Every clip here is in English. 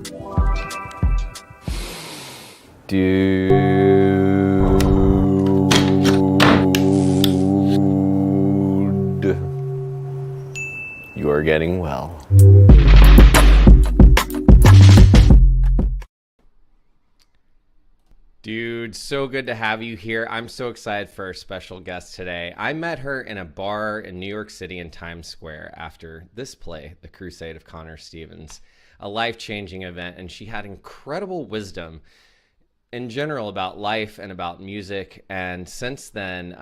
Dude, you are getting well. Dude, so good to have you here. I'm so excited for our special guest today. I met her in a bar in New York City in Times Square after this play, The Crusade of Connor Stevens, a life-changing event, and she had incredible wisdom in general about life and about music. And since then,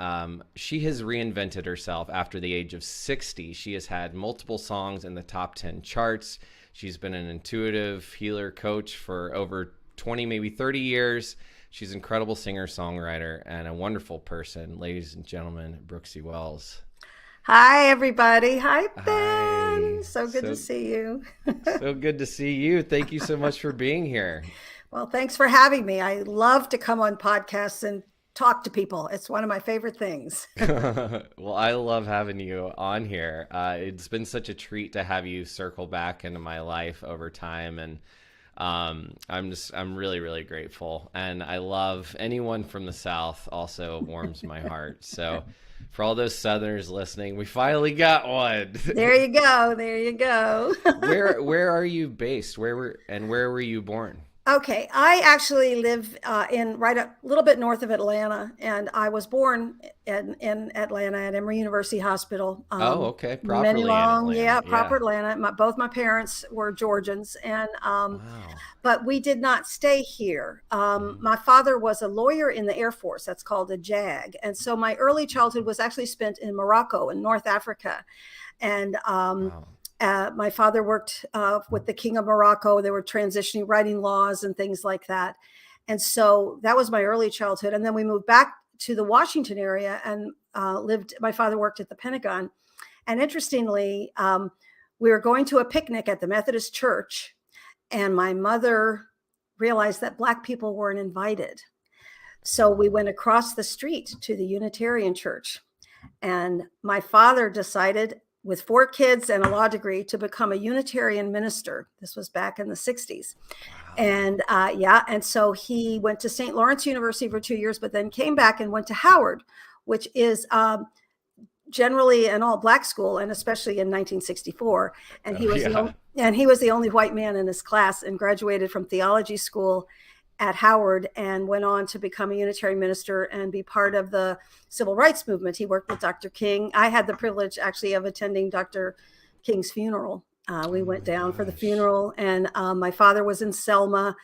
she has reinvented herself after the age of 60. She has had multiple songs in the top 10 charts. She's been an intuitive healer coach for over 20, maybe 30 years. She's an incredible singer, songwriter, and a wonderful person. Ladies and gentlemen, Brooksie Wells. Hi, everybody. Hi, Ben. Hi. So good to see you. So good to see you. Thank you so much for being here. Well, thanks for having me. I love to come on podcasts and talk to people. It's one of my favorite things. Well, I love having you on here. It's been such a treat to have you circle back into my life over time. And I'm really, really grateful. And I love anyone from the South also warms my heart. So for all those Southerners listening, we finally got one. There you go. There you go. Where are you based? Where were you born? Okay, I actually live in right a little bit north of Atlanta, and I was born in Atlanta at Emory University Hospital. Okay, properly in Atlanta. Yeah, proper Atlanta. Both my parents were Georgians, and Wow. but we did not stay here. My father was a lawyer in the Air Force. That's called a JAG, and so my early childhood was actually spent in Morocco, in North Africa, and Wow. my father worked with the King of Morocco. They were transitioning, writing laws and things like that. And so that was my early childhood. And then we moved back to the Washington area and my father worked at the Pentagon. And interestingly, we were going to a picnic at the Methodist Church, and my mother realized that Black people weren't invited. So we went across the street to the Unitarian Church. And my father decided, with 4 kids and a law degree, to become a Unitarian minister. This was back in the 60s. Wow. And and so he went to St. Lawrence University for 2 years, but then came back and went to Howard, which is generally an all Black school, and especially in 1964. And he was he was the only white man in his class, and graduated from theology school at Howard and went on to become a Unitarian minister and be part of the civil rights movement. He worked with Dr. King. I had the privilege actually of attending Dr. King's funeral. We went down for the funeral, and my father was in Selma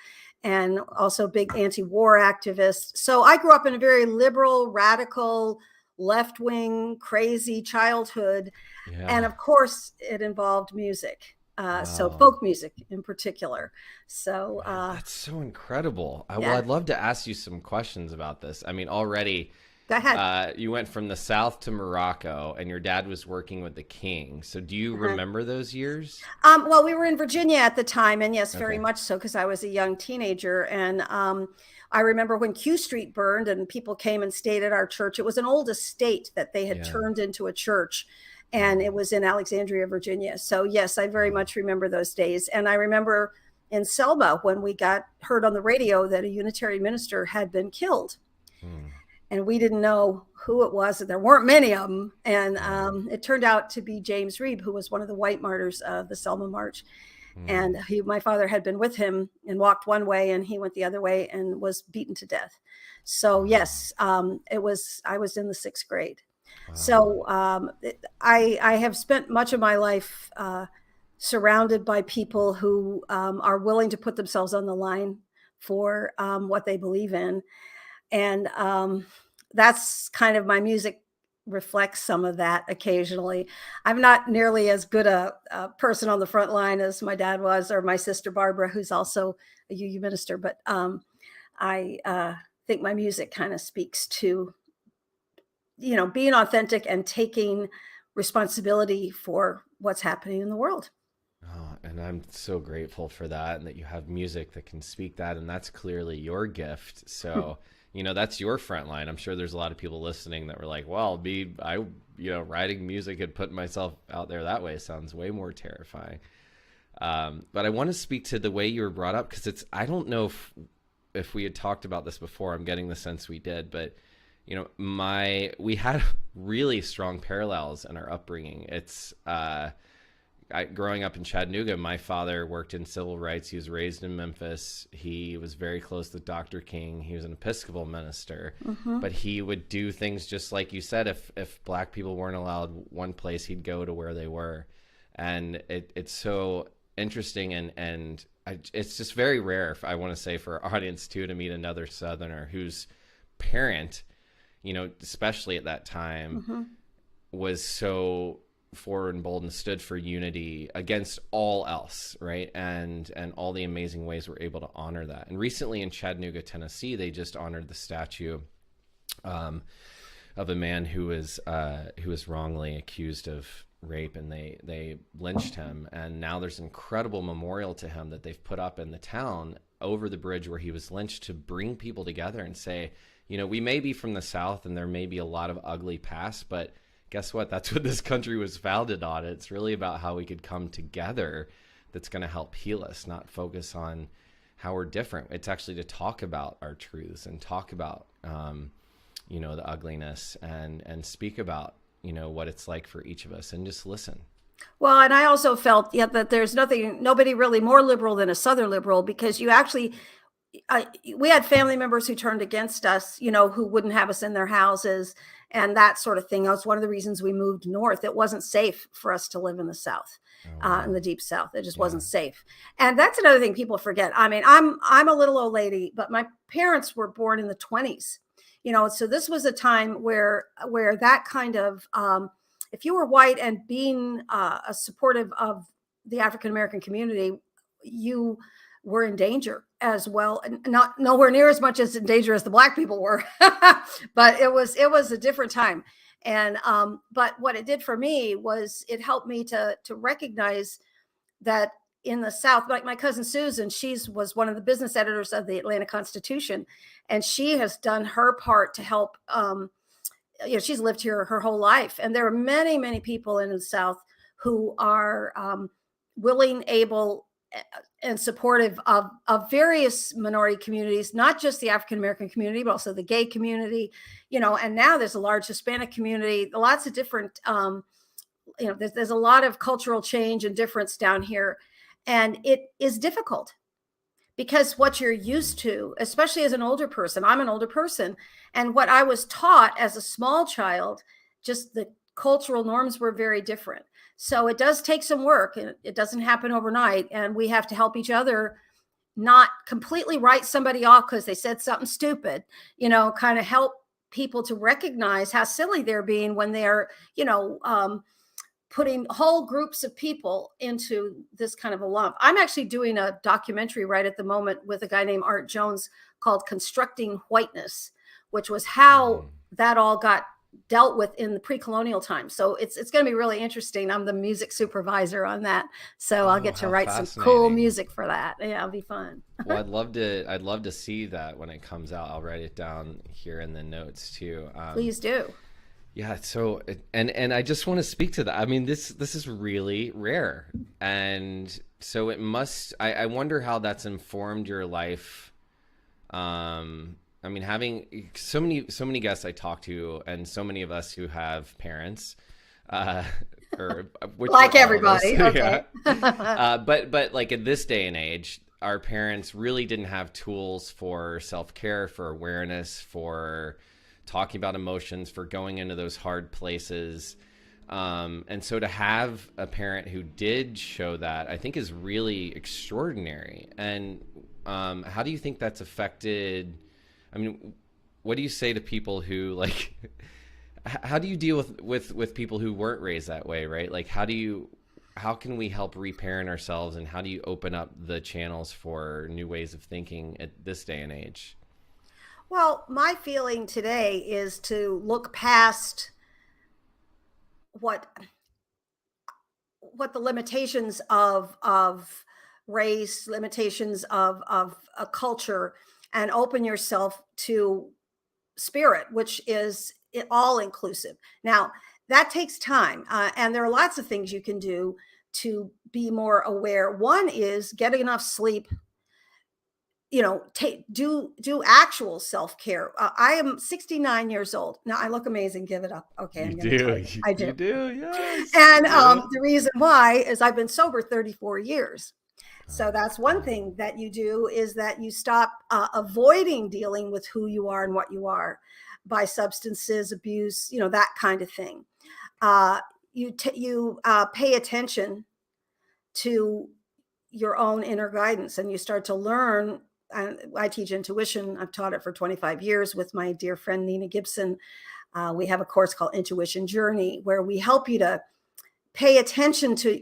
and also big anti-war activist. So I grew up in a very liberal, radical, left-wing, crazy childhood. Yeah. And of course it involved music. Wow. So folk music in particular. So that's so incredible. Yeah. Well, I'd love to ask you some questions about this. I mean, already go ahead. you went from the South to Morocco, and your dad was working with the king. So do you remember those years? Well, we were in Virginia at the time, and yes, very Okay. much so, because I was a young teenager. And I remember when Q Street burned and people came and stayed at our church. It was an old estate that they had Yeah. turned into a church, and it was in Alexandria, Virginia. So yes, I very much remember those days. And I remember in Selma when we got heard on the radio that a Unitarian minister had been killed. And we didn't know who it was. There weren't many of them. And it turned out to be James Reeb, who was one of the white martyrs of the Selma March. And my father had been with him and walked one way, and he went the other way and was beaten to death. So yes, I was in the 6th grade. Wow. So I have spent much of my life surrounded by people who are willing to put themselves on the line for what they believe in. And that's kind of, my music reflects some of that occasionally. I'm not nearly as good a person on the front line as my dad was, or my sister Barbara, who's also a UU minister. But I think my music kind of speaks to, being authentic and taking responsibility for what's happening in the world. Oh, and I'm so grateful for that, and that you have music that can speak that, and that's clearly your gift. So, that's your front line. I'm sure there's a lot of people listening that were like, well, writing music and putting myself out there that way sounds way more terrifying. But I want to speak to the way you were brought up, because I don't know if we had talked about this before. I'm getting the sense we did, but we had really strong parallels in our upbringing. It's growing up in Chattanooga, my father worked in civil rights. He was raised in Memphis. He was very close to Dr. King. He was an Episcopal minister, but he would do things just like you said. If Black people weren't allowed one place, he'd go to where they were. And it's so interesting. And it's just very rare, I want to say, for our audience too, to meet another Southerner whose parent, especially at that time, was so forward and bold and stood for unity against all else, right? And all the amazing ways we're able to honor that. And recently in Chattanooga, Tennessee, they just honored the statue of a man who was wrongly accused of rape, and they lynched him. And now there's an incredible memorial to him that they've put up in the town over the bridge where he was lynched, to bring people together and say, we may be from the South and there may be a lot of ugly past, but guess what? That's what this country was founded on. It's really about how we could come together that's going to help heal us, not focus on how we're different. It's actually to talk about our truths and talk about, the ugliness, and speak about, what it's like for each of us, and just listen. Well, and I also felt that there's nobody really more liberal than a Southern liberal, because you actually, we had family members who turned against us, who wouldn't have us in their houses and that sort of thing. That was one of the reasons we moved north. It wasn't safe for us to live in the South, in the deep South. It just wasn't safe. And that's another thing people forget. I mean, I'm a little old lady, but my parents were born in the 1920s, so this was a time where that kind of, if you were white and being a supportive of the African-American community, you were in danger as well, and not nowhere near as much as in danger as the Black people were, but it was a different time. And but what it did for me was it helped me to recognize that in the South, like my cousin Susan, was one of the business editors of the Atlanta Constitution, and she has done her part to help. She's lived here her whole life, and there are many, many people in the South who are willing, able, and supportive of various minority communities, not just the African-American community, but also the gay community, and now there's a large Hispanic community, lots of different, there's a lot of cultural change and difference down here. And it is difficult because what you're used to, especially as an older person, I'm an older person, and what I was taught as a small child, just the cultural norms were very different. So it does take some work, and it doesn't happen overnight. And we have to help each other not completely write somebody off because they said something stupid, kind of help people to recognize how silly they're being when they're, putting whole groups of people into this kind of a lump. I'm actually doing a documentary right at the moment with a guy named Art Jones called Constructing Whiteness, which was how that all got dealt with in the pre-colonial time. So it's going to be really interesting. I'm the music supervisor on that, so I'll get to write some cool music for that. Yeah, it'll be fun. Well, I'd love to see that when it comes out. I'll write it down here in the notes too. Please do. Yeah. So, and I just want to speak to that. I mean, this is really rare, and so it must. I wonder how that's informed your life. I mean, having so many guests I talk to, and so many of us who have parents, or like everybody, okay. But like in this day and age, our parents really didn't have tools for self-care, for awareness, for talking about emotions, for going into those hard places. And so to have a parent who did show that, I think is really extraordinary. And how do you think that's affected? I mean, what do you say to people who how do you deal with people who weren't raised that way, right? Like, how can we help reparent ourselves, and how do you open up the channels for new ways of thinking at this day and age? Well, my feeling today is to look past what the limitations of race, limitations of a culture, and open yourself to spirit, which is all inclusive. Now, that takes time. And there are lots of things you can do to be more aware. One is getting enough sleep, do actual self-care. I am 69 years old. Now I look amazing. Give it up. Okay. You I'm going to tell do. you. I You do. do. Yes. And You do. the reason why is I've been sober 34 years. So Oh, that's one thing that you do, is that you stop avoiding dealing with who you are and what you are by substances, abuse, that kind of thing. You pay attention to your own inner guidance, and you start to learn. I teach intuition. I've taught it for 25 years with my dear friend Nina Gibson. We have a course called Intuition Journey, where we help you to pay attention to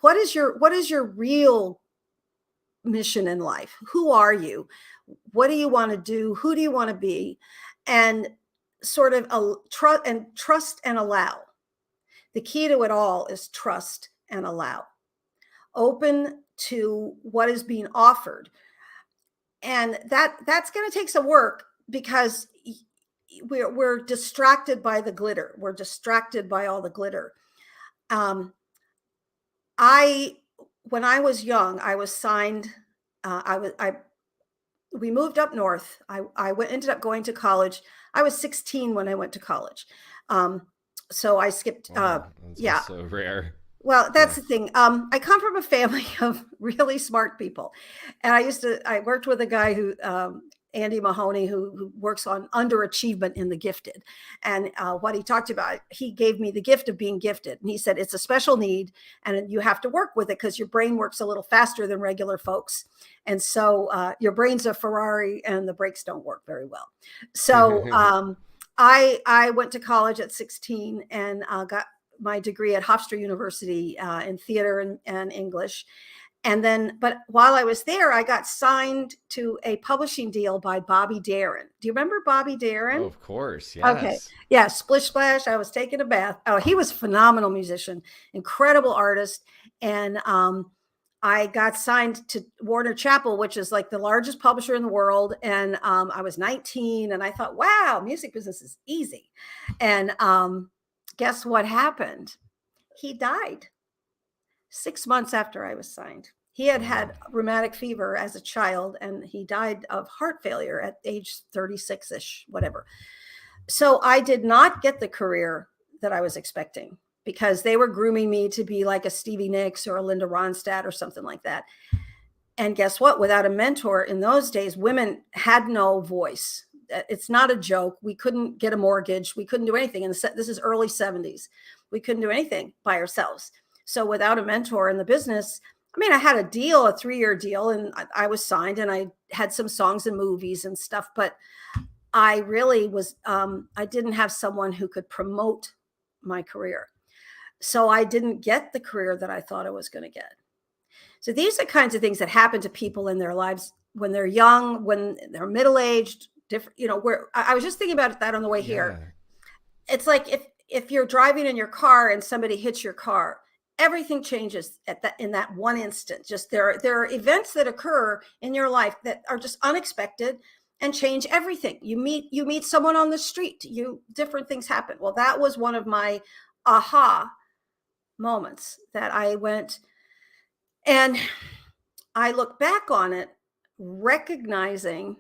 what is your real mission in life. Who are you? What do you want to do? Who do you want to be? And sort of trust and allow. The key to it all is trust and allow. Open to what is being offered. And that's going to take some work, because we're distracted by the glitter. We're distracted by all the glitter. When I was young, I was signed. We moved up north. Ended up going to college. I was 16 when I went to college. So I skipped. wow, that's Yeah. so rare. Well, that's the thing. I come from a family of really smart people. And I worked with a guy who, Andy Mahoney, who works on underachievement in the gifted. And what he talked about, he gave me the gift of being gifted. And he said, it's a special need and you have to work with it because your brain works a little faster than regular folks. And so your brain's a Ferrari and the brakes don't work very well. So I went to college at 16 and got my degree at Hofstra University in theater and English. And then, but while I was there, I got signed to a publishing deal by Bobby Darin. Do you remember Bobby Darin? Oh, of course. Yes. Okay. Yeah. Splish Splash. I was taking a bath. Oh, he was a phenomenal musician, incredible artist. And I got signed to Warner Chappell, which is like the largest publisher in the world. And I was 19 and I thought, wow, music business is easy. And guess what happened? He died 6 months after I was signed. He had rheumatic fever as a child, and he died of heart failure at age 36-ish, whatever. So I did not get the career that I was expecting, because they were grooming me to be like a Stevie Nicks or a Linda Ronstadt or something like that. And guess what? Without a mentor in those days, women had no voice. It's not a joke. We couldn't get a mortgage. We couldn't do anything. And this is early 70s. We couldn't do anything by ourselves. So without a mentor in the business, I mean, I had a deal, a 3-year deal, and I was signed and I had some songs and movies and stuff, but I really was, I didn't have someone who could promote my career. So I didn't get the career that I thought I was going to get. So these are kinds of things that happen to people in their lives when they're young, when they're middle-aged, different, where I was just thinking about that on the way here. It's like if you're driving in your car and somebody hits your car, everything changes in that one instant. Just there are events that occur in your life that are just unexpected and change everything. You meet someone on the street, different things happen. Well, that was one of my aha moments that I went, and I look back on it recognizing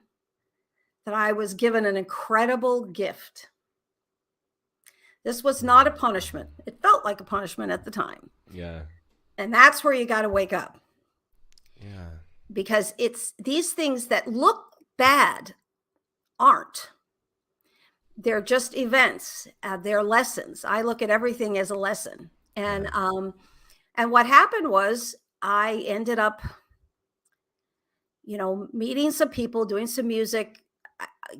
that I was given an incredible gift. This was not a punishment. It felt like a punishment at the time. Yeah. And that's where you got to wake up. Yeah. Because it's these things that look bad aren't. They're just events. They're lessons. I look at everything as a lesson. And what happened was I ended up, meeting some people, doing some music,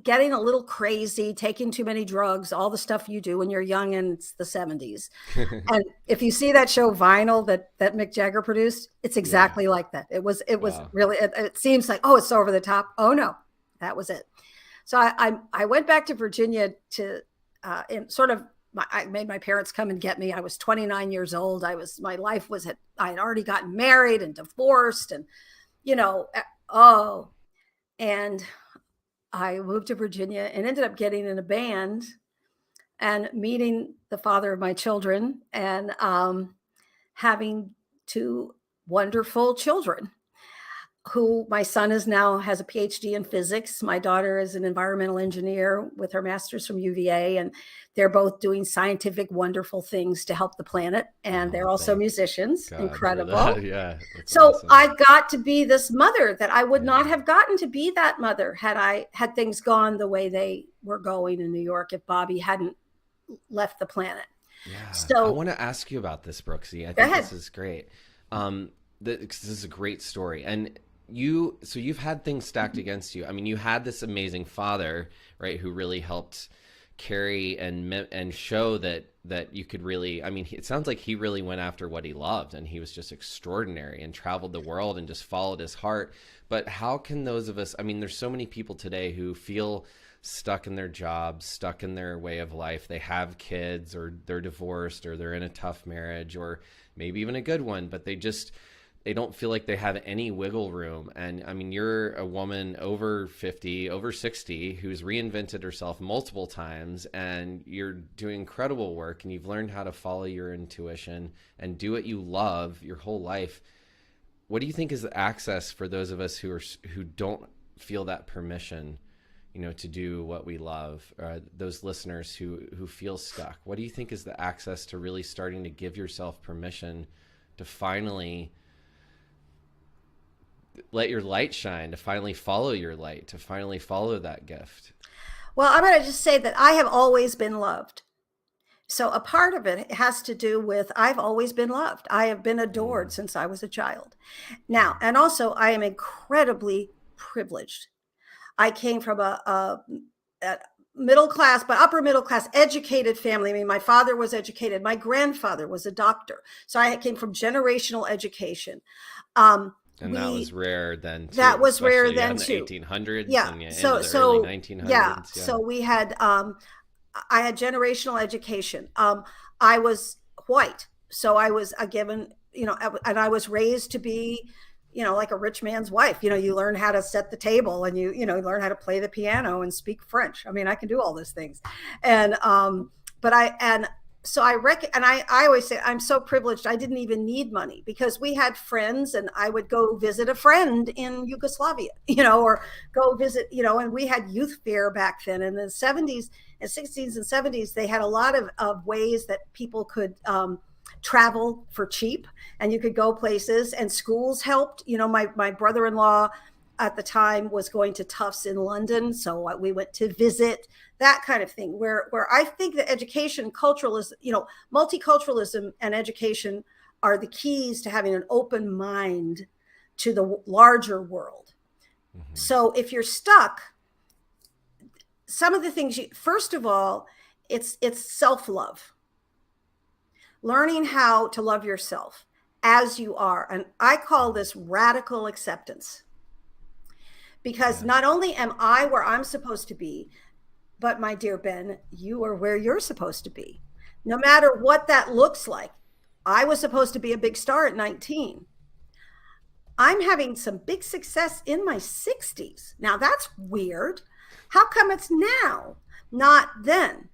getting a little crazy, taking too many drugs, all the stuff you do when you're young and it's the 70s. And if you see that show Vinyl that Mick Jagger produced, it's exactly like that. It was Wow. really, it seems like, oh, it's over the top. Oh no, that was it. So I went back to Virginia to I made my parents come and get me. I was 29 years old. I had already gotten married and divorced and, and I moved to Virginia and ended up getting in a band and meeting the father of my children and having 2 wonderful children who my son is now has a PhD in physics. My daughter is an environmental engineer with her master's from UVA, and they're both doing scientific, wonderful things to help the planet. And they're also musicians. God incredible. Yeah. That's So awesome. I got to be this mother that I would not have gotten to be that mother had things gone the way they were going in New York if Bobby hadn't left the planet. Yeah. So I want to ask you about this, Brooksie. I go think ahead. this is great. This is a great story. And you've had things stacked against you. I mean, you had this amazing father, right, who really helped carry and show that you could really, I mean, it sounds like he really went after what he loved, and he was just extraordinary and traveled the world and just followed his heart. But how can those of us, I mean, there's so many people today who feel stuck in their jobs, stuck in their way of life. They have kids, or they're divorced, or they're in a tough marriage, or maybe even a good one, but they don't feel like they have any wiggle room. And I mean, you're a woman over 50, over 60, who's reinvented herself multiple times, and you're doing incredible work, and you've learned how to follow your intuition and do what you love your whole life. What do you think is the access for those of us who don't feel that permission, to do what we love, those listeners who feel stuck? What do you think is the access to really starting to give yourself permission to finally let your light shine, to finally follow your light, to finally follow that gift? Well, I'm going to just say that I have always been loved. So a part of it has to do with I've always been loved. I have been adored since I was a child. Now, and also I am incredibly privileged. I came from a middle class, but upper middle class, educated family. I mean, my father was educated. My grandfather was a doctor. So I came from generational education. And that was rare then too. That was rare then in the too. 1800s. Yeah. And So into the early 1900s. Yeah. So we had, I had generational education. I was white. So I was given, and I was raised to be, like a rich man's wife. You learn how to set the table, and you learn how to play the piano and speak French. I mean, I can do all those things. And, so I always say I'm so privileged. I didn't even need money, because we had friends, and I would go visit a friend in Yugoslavia, or go visit, and we had youth fair back then in the 70s and 60s and 70s. They had a lot of ways that people could, travel for cheap, and you could go places, and schools helped. My brother-in-law at the time was going to Tufts in London, so we went to visit, that kind of thing, where I think that education, multiculturalism and education are the keys to having an open mind to the larger world. Mm-hmm. So if you're stuck, some of the things first of all, it's self-love. Learning how to love yourself as you are. And I call this radical acceptance. Because not only am I where I'm supposed to be, but my dear Ben, you are where you're supposed to be. No matter what that looks like. I was supposed to be a big star at 19. I'm having some big success in my 60s. Now that's weird. How come it's now, not then?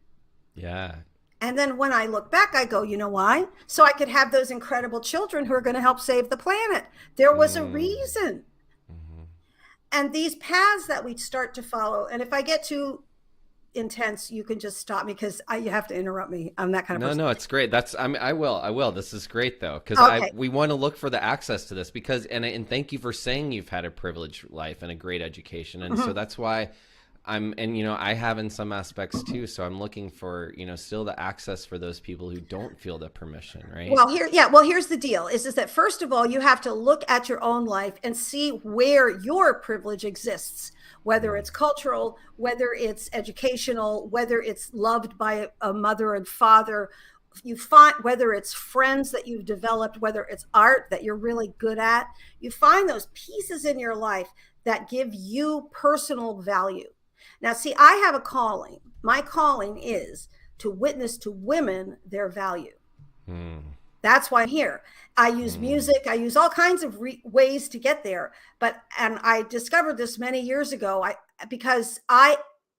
Yeah. And then when I look back, I go, you know why? So I could have those incredible children who are going to help save the planet. There was a reason. Mm-hmm. And these paths that we start to follow, and if I get too intense, you can just stop me, because you have to interrupt me. I'm that kind of person. No, it's great. I will. This is great though, because we want to look for the access to this, because and thank you for saying you've had a privileged life and a great education, and so that's why I have in some aspects too. So I'm looking for, still the access for those people who don't feel the permission, right? Well, here's the deal is that first of all, you have to look at your own life and see where your privilege exists, whether it's cultural, whether it's educational, whether it's loved by a mother and father. You find whether it's friends that you've developed, whether it's art that you're really good at, you find those pieces in your life that give you personal value. Now, see, I have a calling. My calling is to witness to women their value. That's why I'm here. I use music. I use all kinds of ways to get there. And I discovered this many years ago because I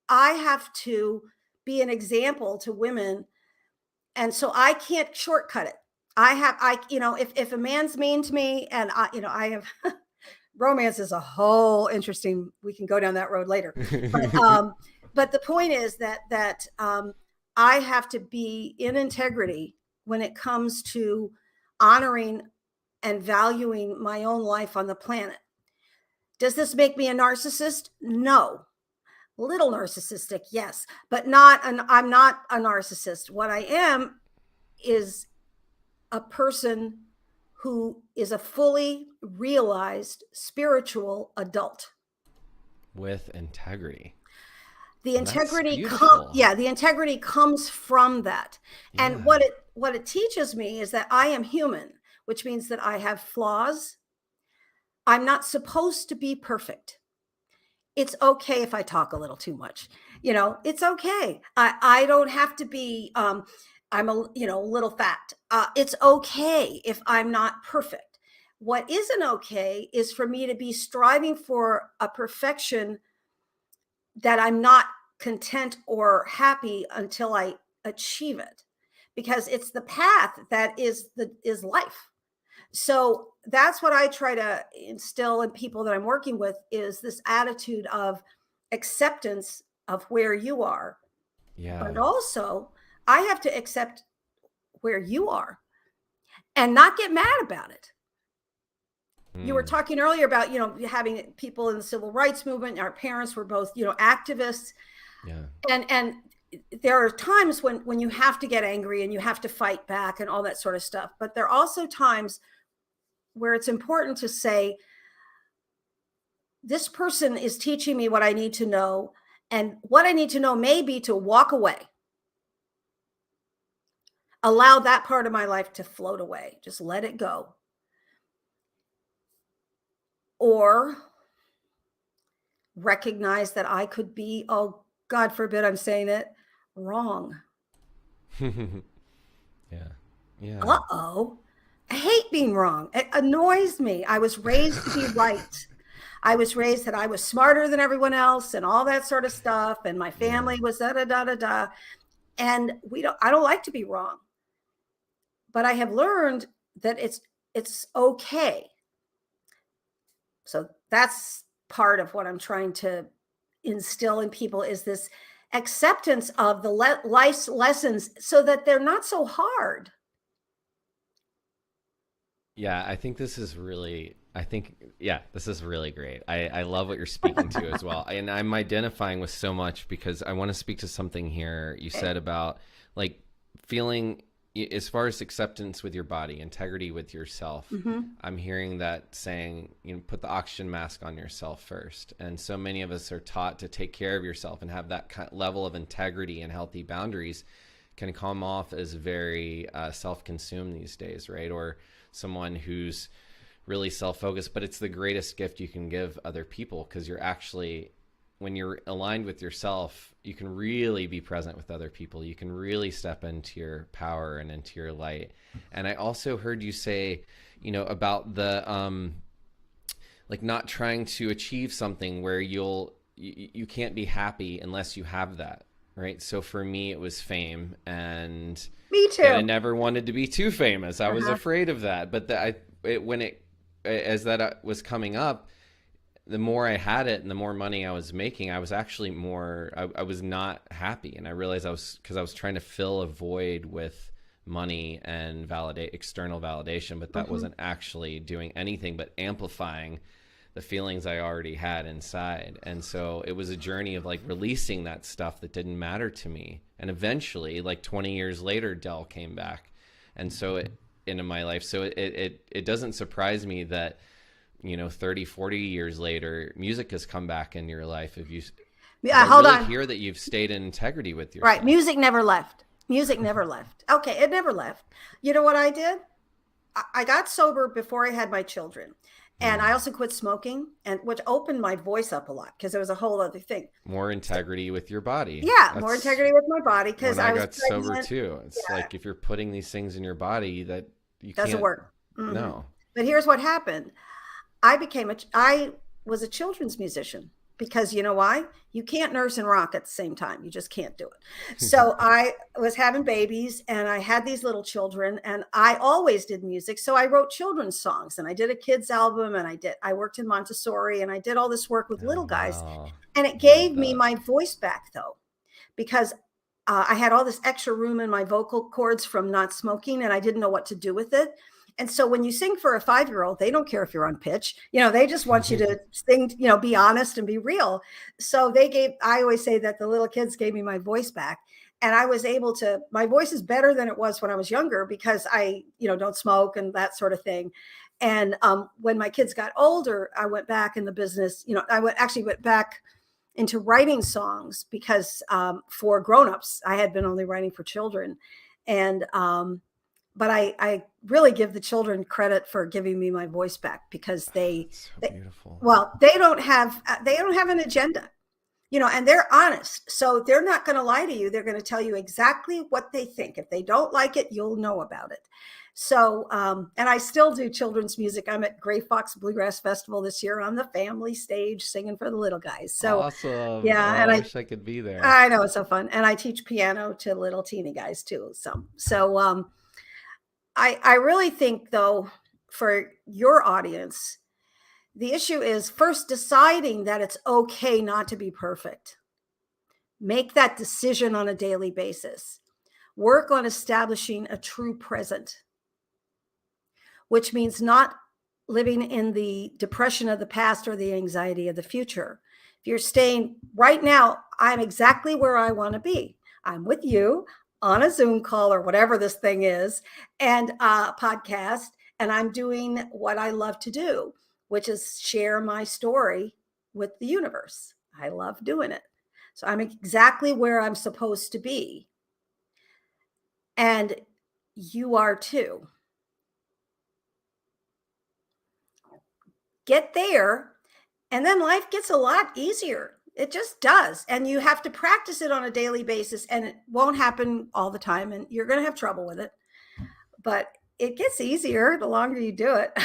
have to be an example to women. And so I can't shortcut it. if a man's mean to me, and I have romance is a whole interesting, we can go down that road later. But the point is that I have to be in integrity when it comes to honoring and valuing my own life on the planet. Does this make me a narcissist? No. A little narcissistic, yes, but I'm not a narcissist. What I am is a person who is a fully realized spiritual adult with integrity. The integrity the integrity comes from that. Yeah. And what it teaches me is that I am human, which means that I have flaws. I'm not supposed to be perfect. It's okay if I talk a little too much. It's okay. I don't have to be I'm a little fat. It's okay if I'm not perfect. What isn't okay is for me to be striving for a perfection that I'm not content or happy until I achieve it, because it's the path that is life. So that's what I try to instill in people that I'm working with, is this attitude of acceptance of where you are. Yeah. But also I have to accept where you are and not get mad about it. You were talking earlier about, having people in the civil rights movement. Our parents were both, activists. Yeah. And there are times when you have to get angry and you have to fight back and all that sort of stuff. But there are also times where it's important to say, this person is teaching me what I need to know. And what I need to know may be to walk away. Allow that part of my life to float away. Just let it go. Or recognize that I could be, oh, God forbid I'm saying it, wrong. Yeah. Uh-oh. I hate being wrong. It annoys me. I was raised to be right. I was raised that I was smarter than everyone else and all that sort of stuff. And my family was da-da-da-da-da. And I don't like to be wrong. But I have learned that it's okay. So that's part of what I'm trying to instill in people, is this acceptance of the life's lessons so that they're not so hard. Yeah, I think this is really great. I love what you're speaking to as well. And I'm identifying with so much, because I want to speak to something here you said about like feeling, as far as acceptance with your body, integrity with yourself. Mm-hmm. I'm hearing that saying, put the oxygen mask on yourself first. And so many of us are taught to take care of yourself and have that level of integrity and healthy boundaries can come off as very self-consumed these days, right? Or someone who's really self-focused, but it's the greatest gift you can give other people, because you're actually, when you're aligned with yourself, you can really be present with other people. You can really step into your power and into your light. And I also heard you say, about the, like not trying to achieve something where you can't be happy unless you have that. Right. So for me, it was fame, and me too. I never wanted to be too famous. I was afraid of that. But as that was coming up, the more I had it and the more money I was making, I was actually I was not happy. And I realized because I was trying to fill a void with money and external validation, but that wasn't actually doing anything but amplifying the feelings I already had inside. And so it was a journey of like releasing that stuff that didn't matter to me. And eventually, like 20 years later, Dell came back. And so into my life. So it doesn't surprise me that, 30, 40 years later, music has come back in your life. If you hold on, hear that you've stayed in integrity with yourself. Right. Music never left. Okay. It never left. You know what I did? I got sober before I had my children. And I also quit smoking, which opened my voice up a lot, because there was a whole other thing. More integrity with your body. Yeah, more integrity with my body, because I got sober too. It's like if you're putting these things in your body that you doesn't work. Mm-hmm. No. But here's what happened. I was a children's musician. because you know why? You can't nurse and rock at the same time. You just can't do it. So I was having babies and I had these little children and I always did music. So I wrote children's songs and I did a kids album and I worked in Montessori and I did all this work with little Oh, guys. wow. And it Love gave me that. my voice back though, because I had all this extra room in my vocal cords from not smoking and I didn't know what to do with it. And so when you sing for a 5-year-old, they don't care if you're on pitch. They just want you to sing, be honest and be real. So I always say that the little kids gave me my voice back. And I was able to, my voice is better than it was when I was younger because I, don't smoke and that sort of thing. And when my kids got older, I went back in the business, actually went back into writing songs because for grownups, I had been only writing for children. And but I really give the children credit for giving me my voice back because That's so beautiful. they don't have an agenda, and they're honest. So they're not going to lie to you. They're going to tell you exactly what they think. If they don't like it, you'll know about it. So, and I still do children's music. I'm at Gray Fox Bluegrass Festival this year on the family stage singing for the little guys. So Awesome. yeah, Oh, and I wish I could be there. I know it's so fun. And I teach piano to little teeny guys too. So I really think though, for your audience, the issue is first deciding that it's okay not to be perfect. Make that decision on a daily basis. Work on establishing a true present, which means not living in the depression of the past or the anxiety of the future. If you're staying right now, I'm exactly where I want to be. I'm with you on a Zoom call or whatever this thing is, and a podcast, and I'm doing what I love to do, which is share my story with the universe. I love doing it. So I'm exactly where I'm supposed to be. And you are too. Get there, and then life gets a lot easier. It just does. And you have to practice it on a daily basis, and it won't happen all the time, and you're going to have trouble with it. But it gets easier the longer you do it.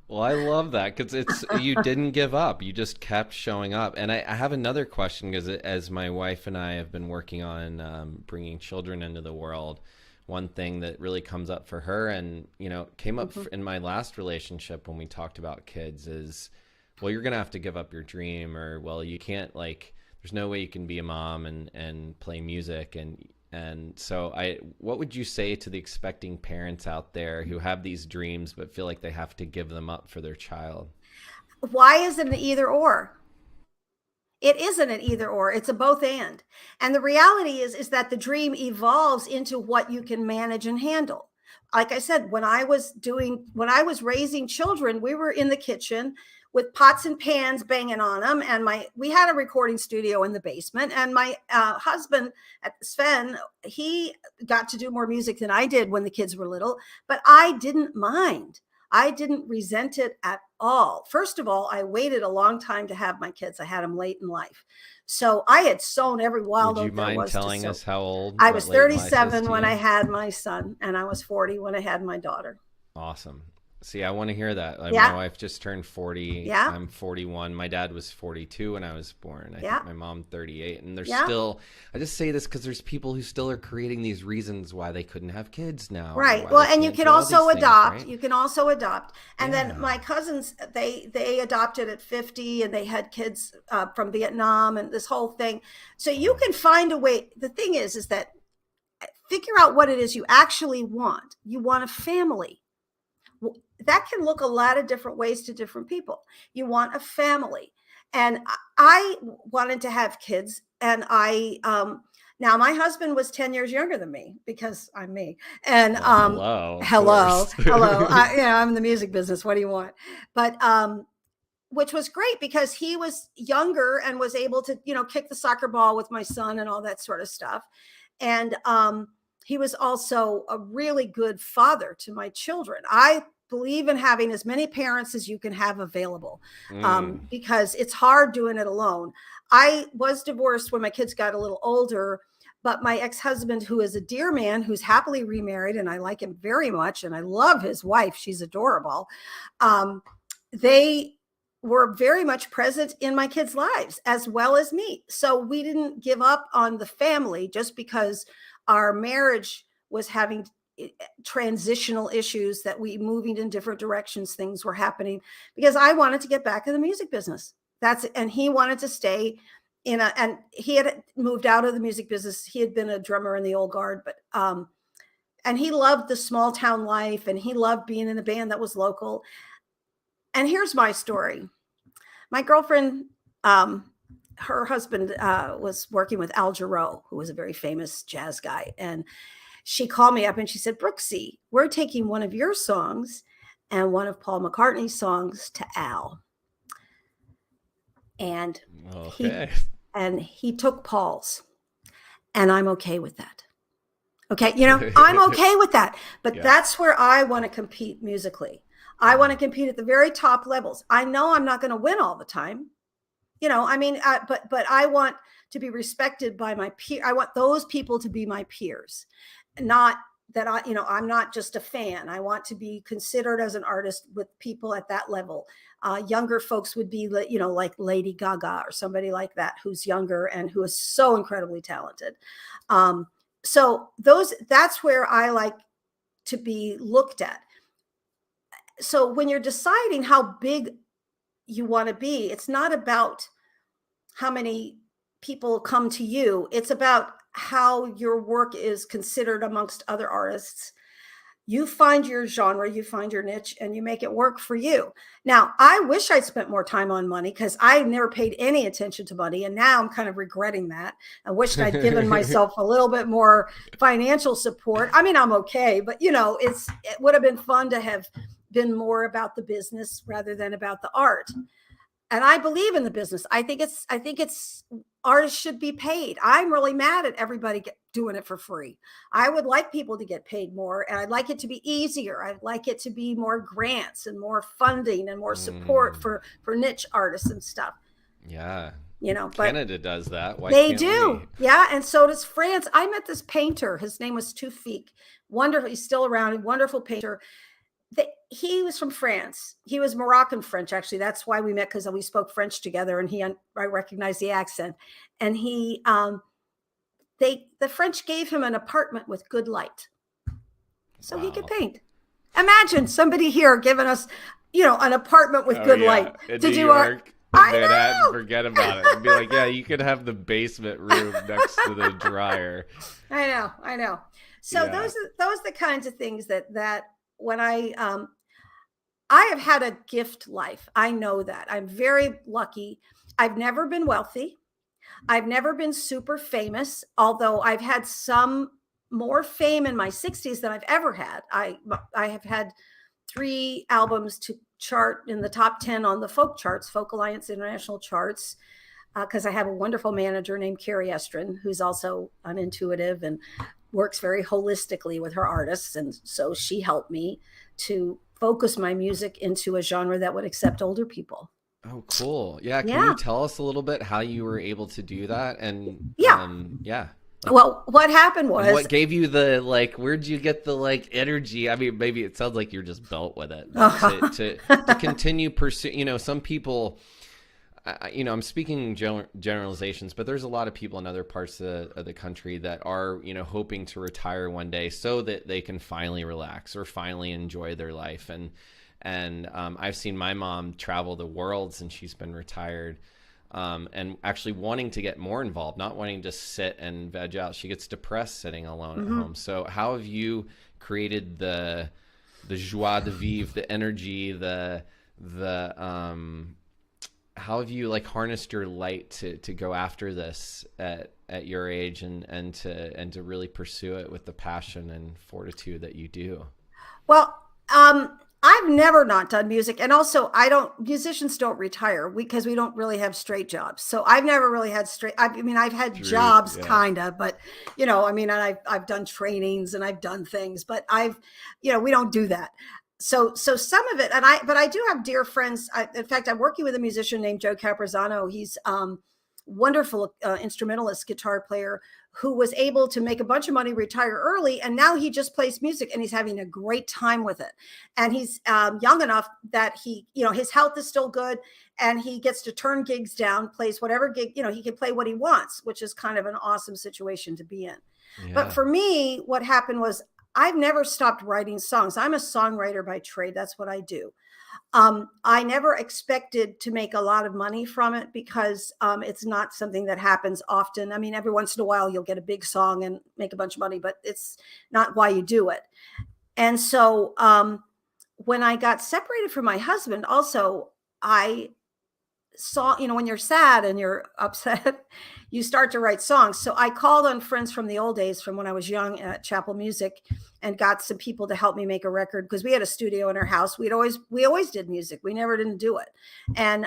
Well, I love that because you didn't give up. You just kept showing up. And I have another question because as my wife and I have been working on bringing children into the world, one thing that really comes up for her and, came up in my last relationship when we talked about kids is, well, you're going to have to give up your dream, or, well, you can't, there's no way you can be a mom and play music. And so what would you say to the expecting parents out there who have these dreams but feel like they have to give them up for their child? Why is it an either or? It isn't an either or, it's a both and. And the reality is that the dream evolves into what you can manage and handle. Like I said, when I was raising children, we were in the kitchen with pots and pans banging on them. And we had a recording studio in the basement. And my husband, Sven, he got to do more music than I did when the kids were little, but I didn't mind. I didn't resent it at all. First of all, I waited a long time to have my kids. I had them late in life. So I had sown every wild Would you oat there mind was to telling sow. us how old? I what was late in life is 37 to when you? I had my son, and I was 40 when I had my daughter. Awesome. See, I want to hear that. Yeah. My wife just turned 40. Yeah. I'm 41. My dad was 42 when I was born. I Yeah. think my mom 38. And there's Yeah. still, I just say this because there's people who still are creating these reasons why they couldn't have kids now. or Right. why Well, they and you can't can do all also these things, adopt. right? You can also adopt. And Yeah. then my cousins, they adopted at 50 and they had kids from Vietnam and this whole thing. So you can find a way. The thing is that figure out what it is you actually want. You want a family. That can look a lot of different ways to different people. You want a family. And I wanted to have kids. And now my husband was 10 years younger than me because I'm me. And Well, hello. Of hello. course. I'm in the music business. What do you want? But which was great because he was younger and was able to, kick the soccer ball with my son and all that sort of stuff. And he was also a really good father to my children. I believe in having as many parents as you can have available because it's hard doing it alone. I was divorced when my kids got a little older, but my ex-husband, who is a dear man, who's happily remarried, and I like him very much, and I love his wife, she's adorable. They were very much present in my kids' lives as well as me. So we didn't give up on the family just because our marriage was having transitional issues, that we moving in different directions, things were happening, because I wanted to get back in the music business. And he wanted to stay and he had moved out of the music business. He had been a drummer in the old guard, but and he loved the small town life, and he loved being in a band that was local. And here's my story. My girlfriend, her husband was working with Al Jarreau, who was a very famous jazz guy. And she called me up and she said, Brooksie, we're taking one of your songs and one of Paul McCartney's songs to Al. And okay. he took Paul's, and I'm okay with that. Okay. I'm okay with that, but that's where I want to compete musically. I want to compete at the very top levels. I know I'm not going to win all the time, but I want to be respected by my peer. I want those people to be my peers, not that I'm not just a fan. I want to be considered as an artist with people at that level. Younger folks would be, like Lady Gaga or somebody like that, who's younger and who is so incredibly talented. So that's where I like to be looked at. So when you're deciding how big you want to be, it's not about how many people come to you. It's about how your work is considered amongst other artists. You find your genre, you find your niche, and you make it work for you. Now, I wish I'd spent more time on money, because I never paid any attention to money. And now I'm kind of regretting that. I wished I'd given myself a little bit more financial support. I mean, I'm okay, but it would have been fun to have been more about the business rather than about the art. And I believe in the business. I think it's artists should be paid. I'm really mad at everybody doing it for free. I would like people to get paid more, and I'd like it to be easier. I'd like it to be more grants and more funding and more support for niche artists and stuff. Yeah. But Canada does that. Why they can't do. we? Yeah. And so does France. I met this painter. His name was Tufik. Wonderful. He's still around. A wonderful painter. He was from France. He was Moroccan French, actually. That's why we met, because we spoke French together, and I recognized the accent. And the French gave him an apartment with good light, so he could paint. Imagine somebody here giving us, an apartment with good light in to New do York, our. Manhattan, forget about it. I'd be like, yeah, you could have the basement room next to the dryer. I know. So those are the kinds of things that when I have had a gift life. I know that. I'm very lucky. I've never been wealthy. I've never been super famous, although I've had some more fame in my 60s than I've ever had. I have had 3 albums to chart in the top 10 on the folk charts, Folk Alliance International charts, because I have a wonderful manager named Carrie Estrin, who's also an intuitive and works very holistically with her artists. And so she helped me to focus my music into a genre that would accept older people. Oh, cool. Yeah. Can you tell us a little bit how you were able to do that? And well, what happened was, what gave you the, where'd you get the energy? I mean, maybe it sounds like you're just built with it, to continue pursue, some people, I'm speaking generalizations, but there's a lot of people in other parts of the country that are, hoping to retire one day so that they can finally relax or finally enjoy their life. And I've seen my mom travel the world since she's been retired, and actually wanting to get more involved, not wanting to sit and veg out. She gets depressed sitting alone at home. So how have you created the joie de vivre, the energy, how have you harnessed your light to go after this at your age and to really pursue it with the passion and fortitude that you do? Well, I've never not done music. And also musicians don't retire because we don't really have straight jobs. So I've never really had I've had jobs kind of, but and I've done trainings and I've done things, but we don't do that. So some of it, but I do have dear friends. In fact, I'm working with a musician named Joe Caprizano. He's wonderful instrumentalist guitar player who was able to make a bunch of money, retire early, and now he just plays music and he's having a great time with it. And he's young enough that he, his health is still good, and he gets to turn gigs down, plays whatever gig, he can play what he wants, which is kind of an awesome situation to be in. Yeah. But for me, what happened was I've never stopped writing songs. I'm a songwriter by trade. That's what I do. I never expected to make a lot of money from it because it's not something that happens often. I mean, every once in a while you'll get a big song and make a bunch of money, but it's not why you do it. And so when I got separated from my husband, also, I saw, when you're sad and you're upset, you start to write songs. So I called on friends from the old days, from when I was young at Chapel Music, and got some people to help me make a record, because we had a studio in our house. We always did music. We never didn't do it. And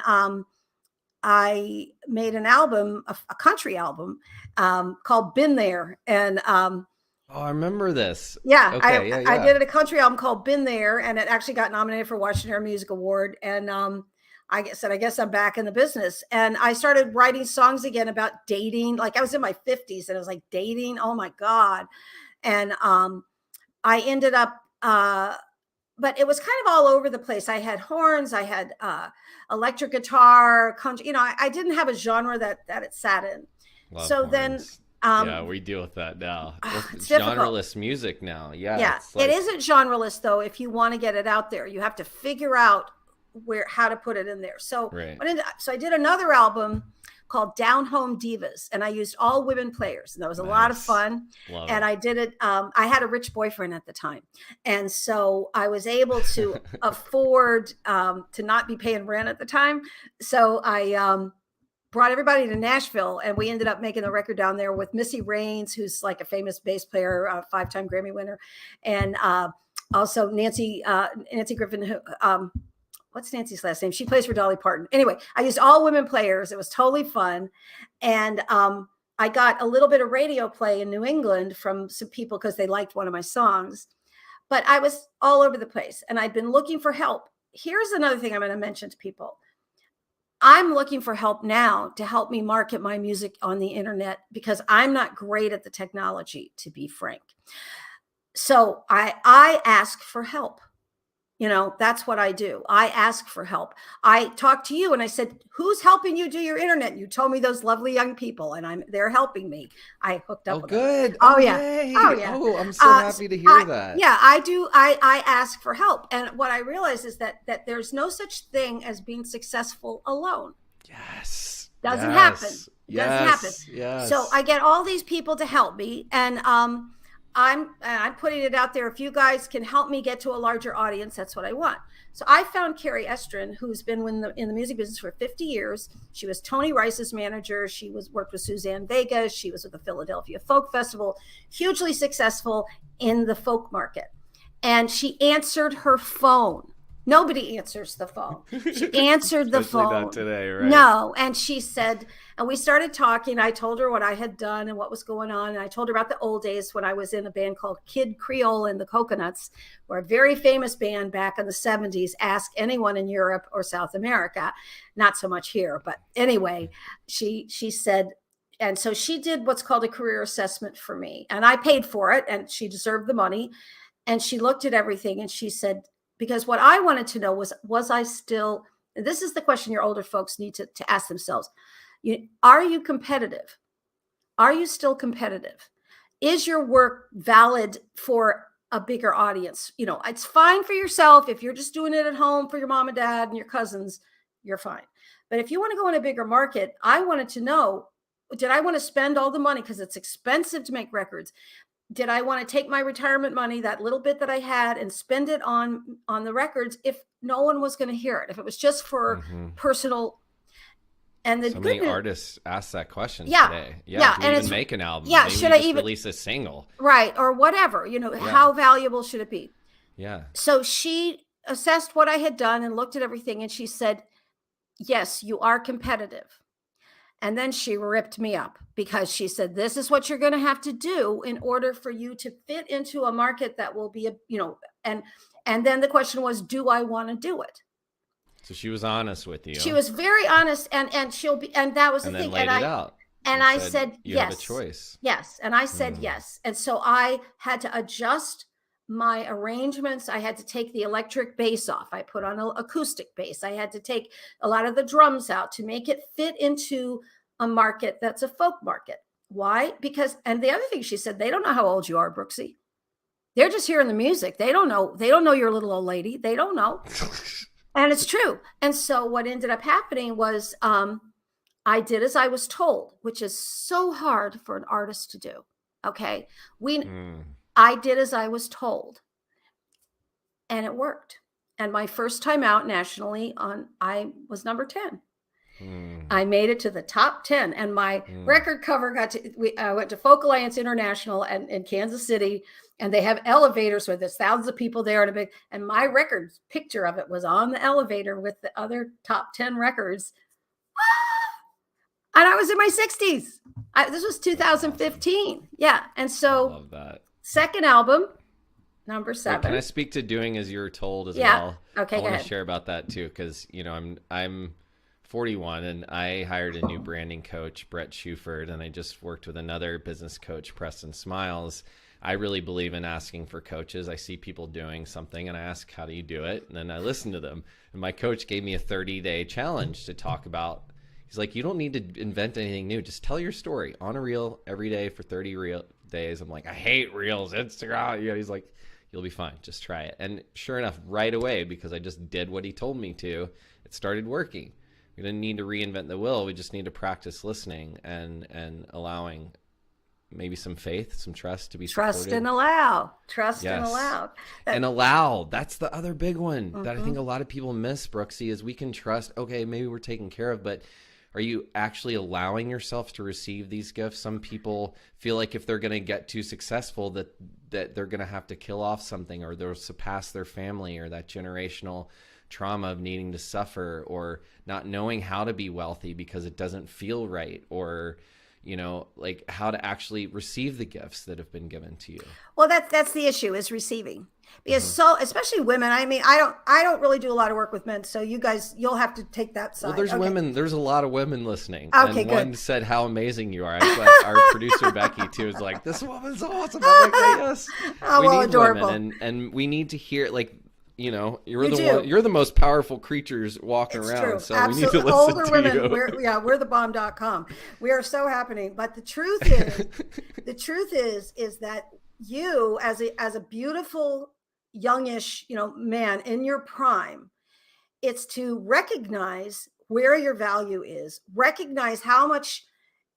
I made an album, a country album called Been There. And oh, I remember this. Yeah, okay, I did a country album called Been There, and it actually got nominated for Washington Area Music Award. And I guess I'm back in the business. And I started writing songs again about dating. Like, I was in my 50s and I was like, dating, oh my God. And I ended up, but it was kind of all over the place. I had horns, I had electric guitar, country, I didn't have a genre that it sat in. Love so horns. Then, yeah, we deal with that now. It's genreless music now. Yeah. It isn't genreless though. If you want to get it out there, you have to figure out how to put it in there. So, so I did another album called Down Home Divas, and I used all women players, and that was a lot of fun. And I did it. I had a rich boyfriend at the time, and so I was able to afford to not be paying rent at the time. So I brought everybody to Nashville, and we ended up making the record down there with Missy Raines, who's like a famous bass player, 5-time Grammy winner, and also Nancy Griffin, who what's Nancy's last name? She plays for Dolly Parton. Anyway, I used all women players. It was totally fun. And I got a little bit of radio play in New England from some people because they liked one of my songs. But I was all over the place, and I'd been looking for help. Here's another thing I'm going to mention to people. I'm looking for help now to help me market my music on the internet, because I'm not great at the technology, to be frank. So I ask for help. That's what I do. I ask for help. I talked to you and I said, who's helping you do your internet? You told me those lovely young people, and they're helping me. I hooked up with good. them. Oh, yeah. Yay. Oh, yeah. Oh, I'm so happy to hear that. Yeah, I do. I ask for help. And what I realize is that there's no such thing as being successful alone. Yes. Doesn't happen. Doesn't happen. Yes. So I get all these people to help me, and I'm putting it out there. If you guys can help me get to a larger audience, that's what I want. So I found Carrie Estrin, who's been in the music business for 50 years. She was Tony Rice's manager. She worked with Suzanne Vega. She was with the Philadelphia Folk Festival, hugely successful in the folk market. And she answered her phone. Nobody answers the phone. She answered the phone. Not today, right? No. And she said, and we started talking. I told her what I had done and what was going on. And I told her about the old days when I was in a band called Kid Creole and the Coconuts, where a very famous band back in the 70s. Ask anyone in Europe or South America. Not so much here. But anyway, she said, and so she did what's called a career assessment for me. And I paid for it, and she deserved the money. And she looked at everything and she said, because what I wanted to know was I still, and this is the question your older folks need to ask themselves. Are you competitive? Are you still competitive? Is your work valid for a bigger audience? It's fine for yourself. If you're just doing it at home for your mom and dad and your cousins, you're fine. But if you want to go in a bigger market, I wanted to know, did I want to spend all the money? Because it's expensive to make records. Did I want to take my retirement money, that little bit that I had, and spend it on the records if no one was going to hear it, if it was just for personal? And the so many artists ask that question today. Do we even make an album? Yeah, maybe should I even release a single? Right, or whatever. How valuable should it be? Yeah. So she assessed what I had done and looked at everything, and she said, "Yes, you are competitive." And then she ripped me up, because she said, this is what you're going to have to do in order for you to fit into a market that will be, and then the question was, do I want to do it? So she was honest with you. She was very honest, and that was the and thing. then laid it out. And I said, you yes. have a choice. Yes. And I said, yes. And so I had to adjust my arrangements. I had to take the electric bass off. I put on an acoustic bass. I had to take a lot of the drums out to make it fit into a market that's a folk market. Why? Because, and the other thing she said, they don't know how old you are, Brooksie. They're just hearing the music. They don't know your little old lady. They don't know. And it's true. And so what ended up happening was, I did as I was told, which is so hard for an artist to do. Okay. I did as I was told, and it worked. And my first time out nationally I was number 10. I made it to the top 10, and my record cover I went to Folk Alliance International in Kansas City, and they have elevators where there's thousands of people there, and my record picture of it was on the elevator with the other top 10 records. And I was in my 60s. This was 2015. Yeah. And so, love that. Second album, number 7. Wait, can I speak to doing as you were told as well? Okay. I want to share about that too, because I'm 41 and I hired a new branding coach, Brett Shuford, and I just worked with another business coach, Preston Smiles. I really believe in asking for coaches. I see people doing something and I ask, how do you do it? And then I listen to them. And my coach gave me a 30-day challenge to talk about. He's like, you don't need to invent anything new. Just tell your story on a reel every day for 30 days. I'm like, I hate reels, Instagram. He's like, you'll be fine. Just try it. And sure enough, right away, because I just did what he told me to, it started working. We didn't need to reinvent the wheel. We just need to practice listening and allowing maybe some faith, some trust to be trust supported. And allow. Trust and allow. And allow. That's the other big one that I think a lot of people miss, Brooksie, is we can trust, okay, maybe we're taken care of, but are you actually allowing yourself to receive these gifts? Some people feel like if they're going to get too successful that they're going to have to kill off something, or they'll surpass their family, or that generational trauma of needing to suffer, or not knowing how to be wealthy because it doesn't feel right, or like how to actually receive the gifts that have been given to you. Well, that's the issue, is receiving. Because so, especially women, I mean, I don't really do a lot of work with men. So you guys, you'll have to take that side. Well, there's a lot of women listening. Okay, and good. One said how amazing you are. Our producer Becky too is like, this woman's awesome. I'm like, yes. Oh, well, adorable. Women, and we need to hear, like, you're the most powerful creatures walking around. True. So absolutely. we need to listen Older to women, you. We're the bomb.com. We are so happening. But the truth is that you, as a beautiful youngish, man in your prime, it's to recognize where your value is, recognize how much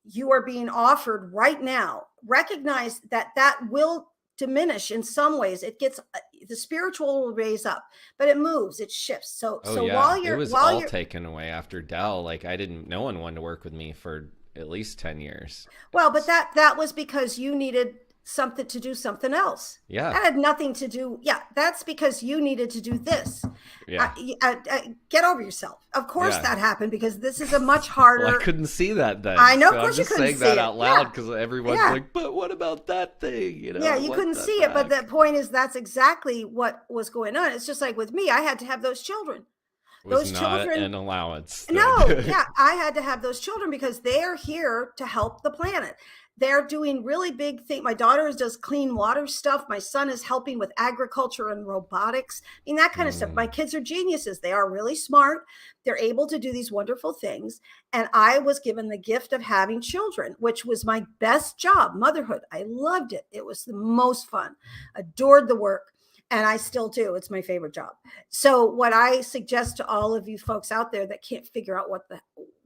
you are being offered right now, recognize that will diminish in some ways. It gets, the spiritual will raise up, but it moves, it shifts. So it was all taken away after Dell. Like, no one wanted to work with me for at least 10 years. Well, but that was because you needed something to do something else. Yeah. That had nothing to do. Yeah. That's because you needed to do this. Yeah. Get over yourself. Of course that happened, because this is a much harder. Well, I couldn't see that then. I know. So of course I'm just you couldn't saying see that it out loud, because everyone's like, but what about that thing? Yeah. You couldn't see it. But the point is, that's exactly what was going on. It's just like with me, I had to have those children. Those children, an allowance. No. Yeah. I had to have those children because they're here to help the planet. They're doing really big things. My daughter does clean water stuff. My son is helping with agriculture and robotics. I mean, that kind of stuff. My kids are geniuses. They are really smart. They're able to do these wonderful things. And I was given the gift of having children, which was my best job, motherhood. I loved it. It was the most fun. Adored the work. And I still do. It's my favorite job. So what I suggest to all of you folks out there that can't figure out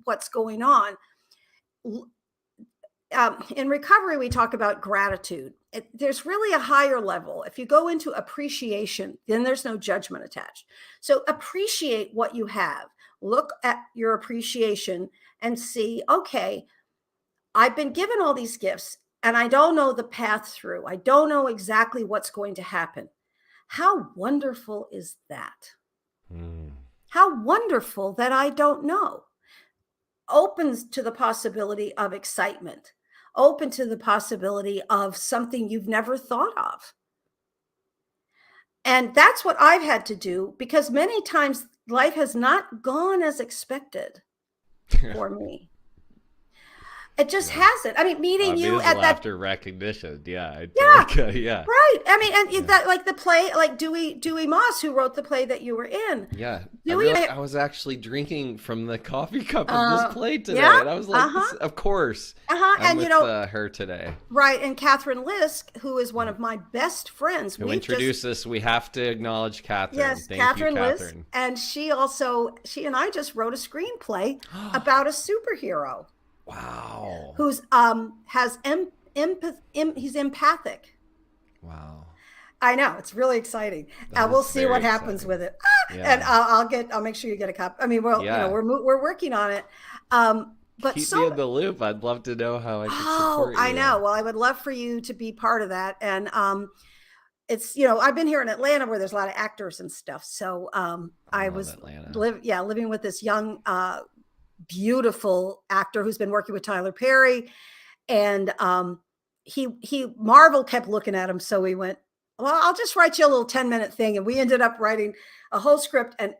what's going on, in recovery, we talk about gratitude. There's really a higher level. If you go into appreciation, then there's no judgment attached. So appreciate what you have. Look at your appreciation and see, okay, I've been given all these gifts and I don't know the path through. I don't know exactly what's going to happen. How wonderful is that? How wonderful that I don't know. Opens to the possibility of excitement, open to the possibility of something you've never thought of. And that's what I've had to do, because many times life has not gone as expected for me. It just hasn't. I mean, meeting you at that laughter recognition. Yeah. Yeah. Right. I mean, and that, like the play, like Dewey Moss, who wrote the play that you were in. Yeah. Dewey, I was actually drinking from the coffee cup of this play today. Yeah, and I was like, this, of course. And with, her today. Right. And Catherine Lisk, who is one of my best friends. Who introduced us. We have to acknowledge Catherine. Yes, Thank Catherine you, Lisk. Catherine. And she and I just wrote a screenplay about a superhero. Wow. Who's has he's empathic. Wow. I know, it's really exciting. We'll see what happens with it. And I'll make sure you get a copy. I mean, we're working on it. But keep me in the loop. I'd love to know how I can support you. I know. Well, I would love for you to be part of that. And it's, I've been here in Atlanta where there's a lot of actors and stuff. So I was living with this young beautiful actor who's been working with Tyler Perry, and Marvel kept looking at him, so we went, well, I'll just write you a little 10-minute thing, and we ended up writing a whole script. And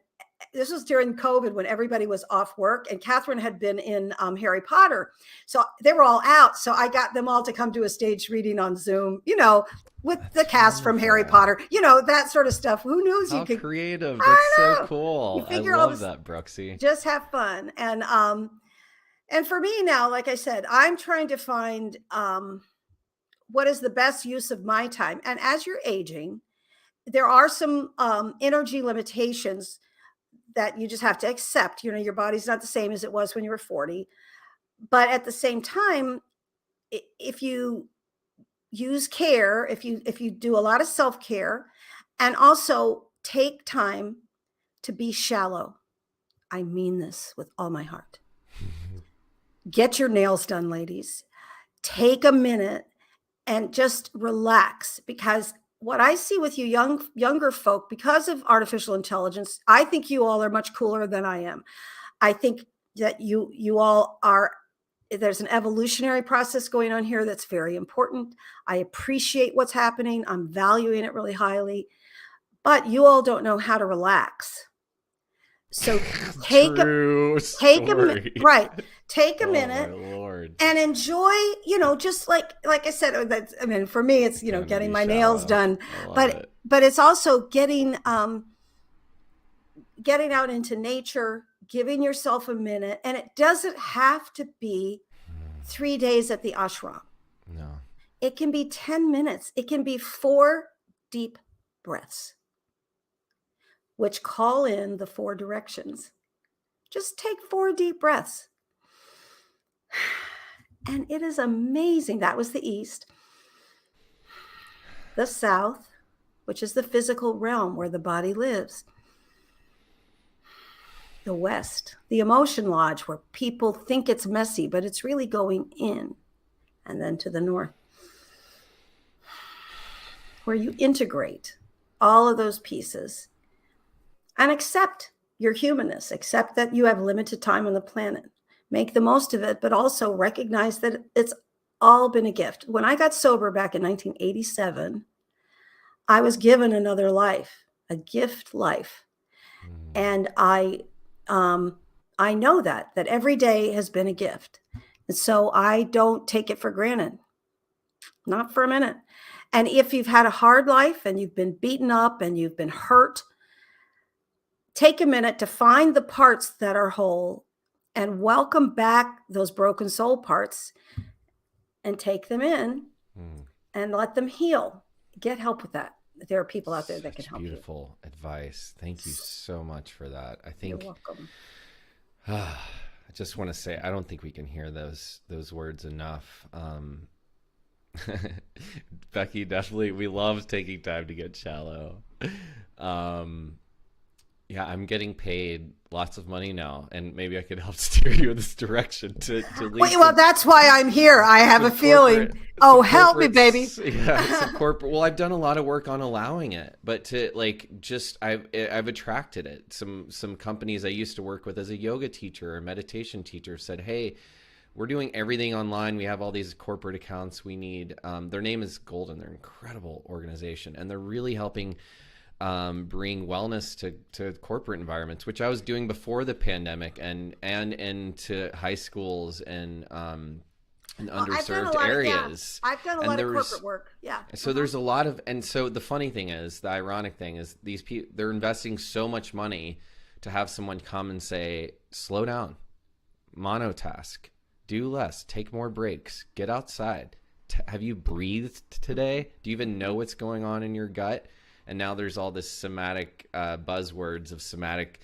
this was during COVID when everybody was off work, and Catherine had been in Harry Potter, so they were all out, so I got them all to come to a stage reading on Zoom, with the cast from Harry Potter, that sort of stuff. Who knows? How creative. That's so cool. I love that, Brooksie. Just have fun. And for me now, like I said, I'm trying to find what is the best use of my time. And as you're aging, there are some energy limitations that you just have to accept. Your body's not the same as it was when you were 40. But at the same time, if you use care, if you do a lot of self-care, and also take time to be shallow. I mean this with all my heart. Get your nails done, ladies. Take a minute and just relax, because what I see with you younger folk, because of artificial intelligence, I think you all are much cooler than I am. I think that you all are, there's an evolutionary process going on here that's very important. I appreciate what's happening. I'm valuing it really highly, but you all don't know how to relax. So take a minute and enjoy, just like I said, for me, it's, getting my nails done, but it's also getting out into nature, giving yourself a minute. And it doesn't have to be 3 days at the ashram. No, it can be 10 minutes. It can be 4 deep breaths, which call in the 4 directions. Just take 4 deep breaths. And it is amazing. That was the east. The south, which is the physical realm where the body lives. The west, the emotion lodge, where people think it's messy, but it's really going in. And then to the north, where you integrate all of those pieces and accept your humanness, accept that you have limited time on the planet. Make the most of it, but also recognize that it's all been a gift. When I got sober back in 1987, I was given another life, a gift life. And I know that every day has been a gift. And so I don't take it for granted, not for a minute. And if you've had a hard life and you've been beaten up and you've been hurt, take a minute to find the parts that are whole and welcome back those broken soul parts and take them in and let them heal. Get help with that. There are people out there that can help you. Beautiful advice. Thank you so much for that. I think you're welcome. I just want to say, I don't think we can hear those words enough. Becky, definitely, we love taking time to get shallow. Yeah, I'm getting paid lots of money now, and maybe I could help steer you in this direction to well, that's why I'm here. I have a feeling. Oh, help me, baby. Yeah, some corporate. Well, I've done a lot of work on allowing it, but to I've attracted it. Some companies I used to work with as a yoga teacher or meditation teacher said, "Hey, we're doing everything online. We have all these corporate accounts we need." Their name is Golden. They're an incredible organization, and they're really helping bring wellness to corporate environments, which I was doing before the pandemic, and into high schools and in underserved areas. I've done a lot of corporate work. Yeah. So there's a lot of, and so the funny thing is, the ironic thing is, these people, they're investing so much money to have someone come and say, slow down, monotask, do less, take more breaks, get outside. Have you breathed today? Do you even know what's going on in your gut? And now there's all this somatic buzzwords of somatic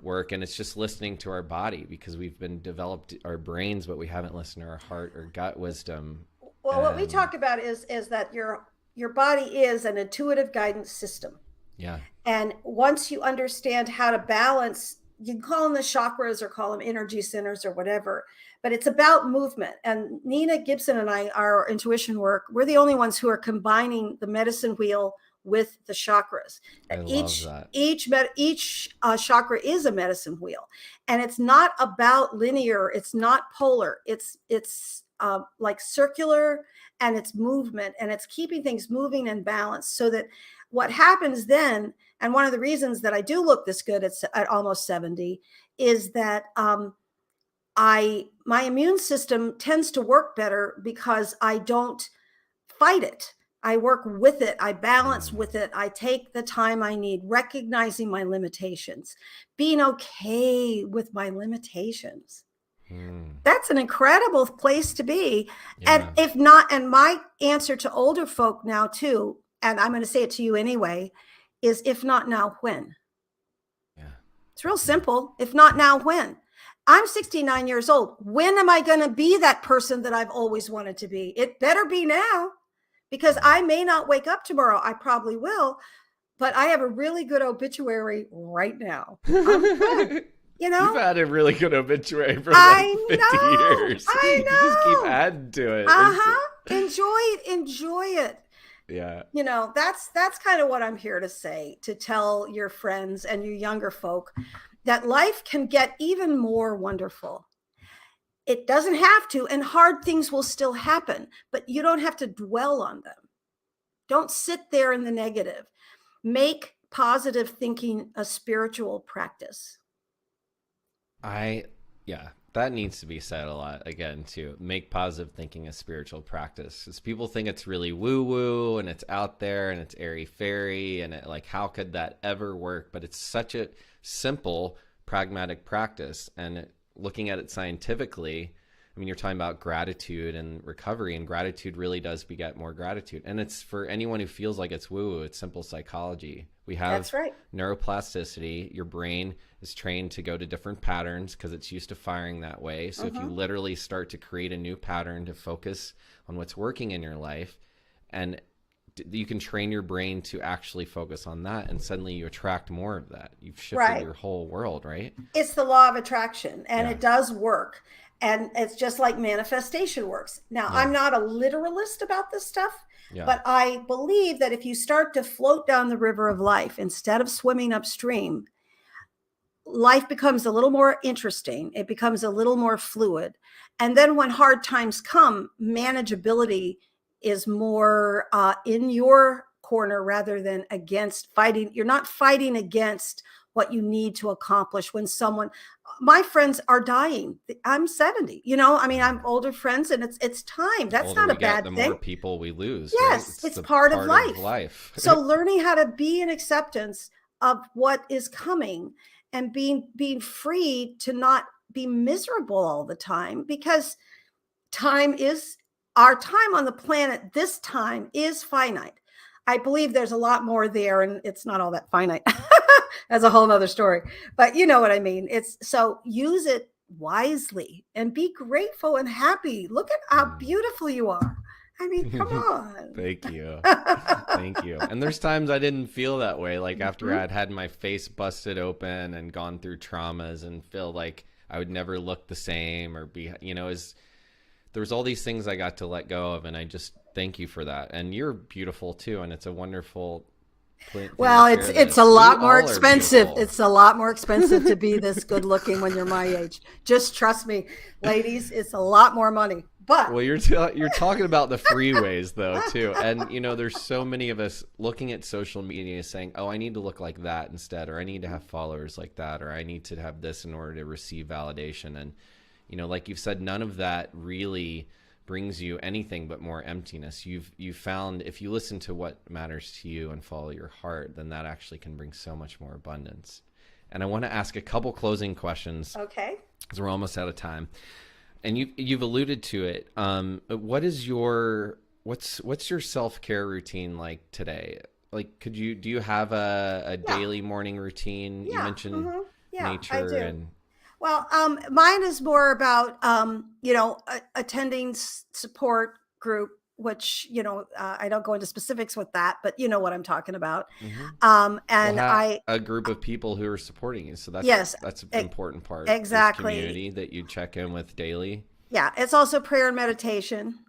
work, and it's just listening to our body, because we've been developed our brains, but we haven't listened to our heart or gut wisdom. Well, what we talk about is that your body is an intuitive guidance system. Yeah. And once you understand how to balance, you can call them the chakras or call them energy centers or whatever, but it's about movement. And Nina Gibson and I, our intuition work, we're the only ones who are combining the medicine wheel with the chakras. And each chakra is a medicine wheel, and it's not about linear. It's not polar. It's like circular, and it's movement, and it's keeping things moving and balanced, so that what happens then, and one of the reasons that I do look this good at almost 70, is that my immune system tends to work better because I don't fight it. I work with it. I balance with it. I take the time I need, recognizing my limitations, being okay with my limitations. That's an incredible place to be. Yeah. And if not, and my answer to older folk now too, and I'm going to say it to you anyway, is if not now, when? Yeah. It's real simple. If not now, when? I'm 69 years old. When am I going to be that person that I've always wanted to be? It better be now, because I may not wake up tomorrow. I probably will, but I have a really good obituary right now. I'm good. You know, you've had a really good obituary for like 50 years. I know. You just keep adding to it. Enjoy it. Yeah. You know, that's kind of what I'm here to say, to tell your friends and you younger folk that life can get even more wonderful. It doesn't have to, and hard things will still happen, but you don't have to dwell on them. Don't sit there in the negative. Make positive thinking a spiritual practice. That needs to be said a lot again too. Make positive thinking a spiritual practice. Because people think it's really woo-woo and it's out there and it's airy-fairy and how could that ever work? But it's such a simple, pragmatic practice. And looking at it scientifically, I mean, you're talking about gratitude and recovery, and gratitude really does beget more gratitude. And it's for anyone who feels like it's woo-woo, it's simple psychology. We have That's right. neuroplasticity. Your brain is trained to go to different patterns because it's used to firing that way. So if you literally start to create a new pattern to focus on what's working in your life, and you can train your brain to actually focus on that, and suddenly you attract more of that. You've shifted your whole world, right? It's the law of attraction, and it does work. And it's just like manifestation works. Now, I'm not a literalist about this stuff, but I believe that if you start to float down the river of life instead of swimming upstream, life becomes a little more interesting. It becomes a little more fluid. And then when hard times come, manageability is more in your corner rather than against fighting. You're not fighting against what you need to accomplish when my friends are dying. I'm 70, I mean, I'm older friends, and it's time. That's not a bad thing. The more people we lose. Yes, right? it's part of life. So learning how to be in acceptance of what is coming, and being free to not be miserable all the time, because our time on the planet, this time is finite. I believe there's a lot more there, and it's not all that finite. That's a whole nother story, but you know what I mean? So use it wisely and be grateful and happy. Look at how beautiful you are. I mean, come on. Thank you. Thank you. And there's times I didn't feel that way. Like after I'd had my face busted open and gone through traumas and feel like I would never look the same or be, there's all these things I got to let go of. And I just thank you for that. And you're beautiful too. And it's a wonderful Well, it's a lot more expensive. It's a lot more expensive to be this good looking when you're my age. Just trust me, ladies, it's a lot more money. But Well, you're talking about the freeways though too, and there's so many of us looking at social media saying, "Oh, I need to look like that instead," or "I need to have followers like that," or "I need to have this in order to receive validation." And like you've said, none of that really brings you anything but more emptiness. You've found if you listen to what matters to you and follow your heart, then that actually can bring so much more abundance. And I want to ask a couple closing questions. okay. Because we're almost out of time. And you've alluded to it. What's your self-care routine like today? Like, do you have a daily morning routine? Yeah. You mentioned Yeah, nature I do. and Well, mine is more about, attending support group, which, I don't go into specifics with that, but you know what I'm talking about. Mhm. And a group of people who are supporting you. So yes, that's an important part. exactly. Is community that you check in with daily. Yeah, it's also prayer and meditation.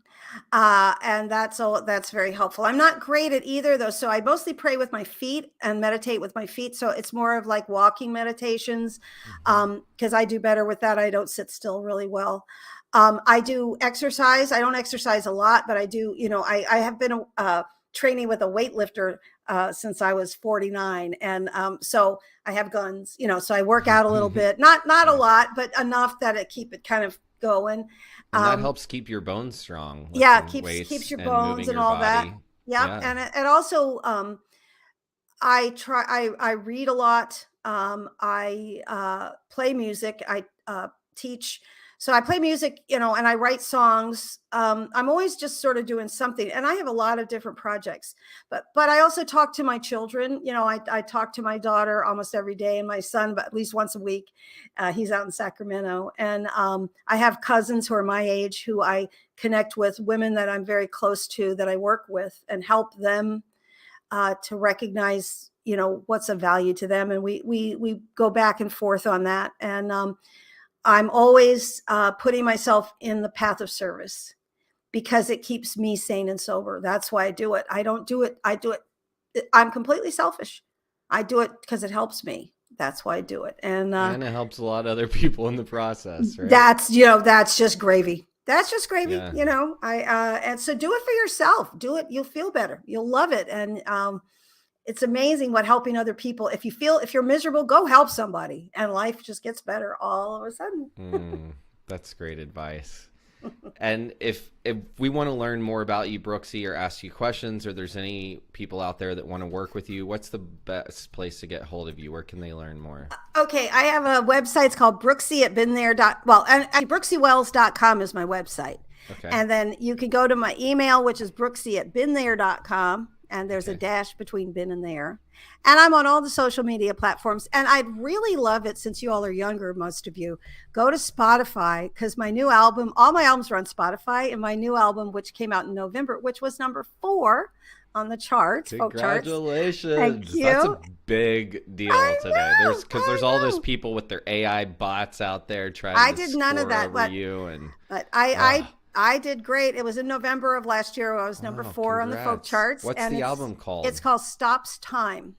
And that's very helpful. I'm not great at either though. So I mostly pray with my feet and meditate with my feet. So it's more of like walking meditations. Mhm. Because I do better with that. I don't sit still really well. I do exercise. I don't exercise a lot, but I do, I have been training with a weightlifter since I was 49. And so I have guns, so I work out a little bit, not a Yeah. lot, but enough that it keep it kind of going. And that helps keep your bones strong, Yeah, lifting weights keeps your and bones moving and your all that. body. Yeah, Yeah. and it also I read a lot. I play music. I teach. So I play music, and I write songs. I'm always just sort of doing something, and I have a lot of different projects. But I also talk to my children. I talk to my daughter almost every day, and my son, but at least once a week. He's out in Sacramento, and I have cousins who are my age who I connect with, women that I'm very close to that I work with, and help them to recognize what's of value to them, and we go back and forth on that. And I'm always putting myself in the path of service because it keeps me sane and sober. That's why I do it. I don't do it. I do it. I'm completely selfish. I do it because it helps me. That's why I do it. And And it helps a lot of other people in the process, right? that's just gravy. That's just gravy. Yeah. And so do it for yourself. Do it. You'll feel better. You'll love it. And it's amazing what helping other people. If you're miserable, go help somebody, and life just gets better all of a sudden. That's great advice. And if we want to learn more about you, Brooksie, or ask you questions, or there's any people out there that want to work with you, what's the best place to get hold of you? Where can they learn more? Okay, I have a website. It's called Brooksie at been there. And brooksiewells.com is my website. Okay. And then you can go to my email, which is brooksy at been there.com. And there's a Okay. dash between been and there. And I'm on all the social media platforms. And I'd really love it, since you all are younger, most of you, go to Spotify, because my new album, all my albums are on Spotify, and my new album, which came out in November, which was number 4 on the charts, folk charts. Congratulations. Thank you. That's a big deal I today. know, Because there's all those people with their AI bots out there trying I to did none of score that, over but- you. And But I did great. It was in November of last year. I was number 4 on the folk congrats. charts. What's and the album called? It's called Stops Time.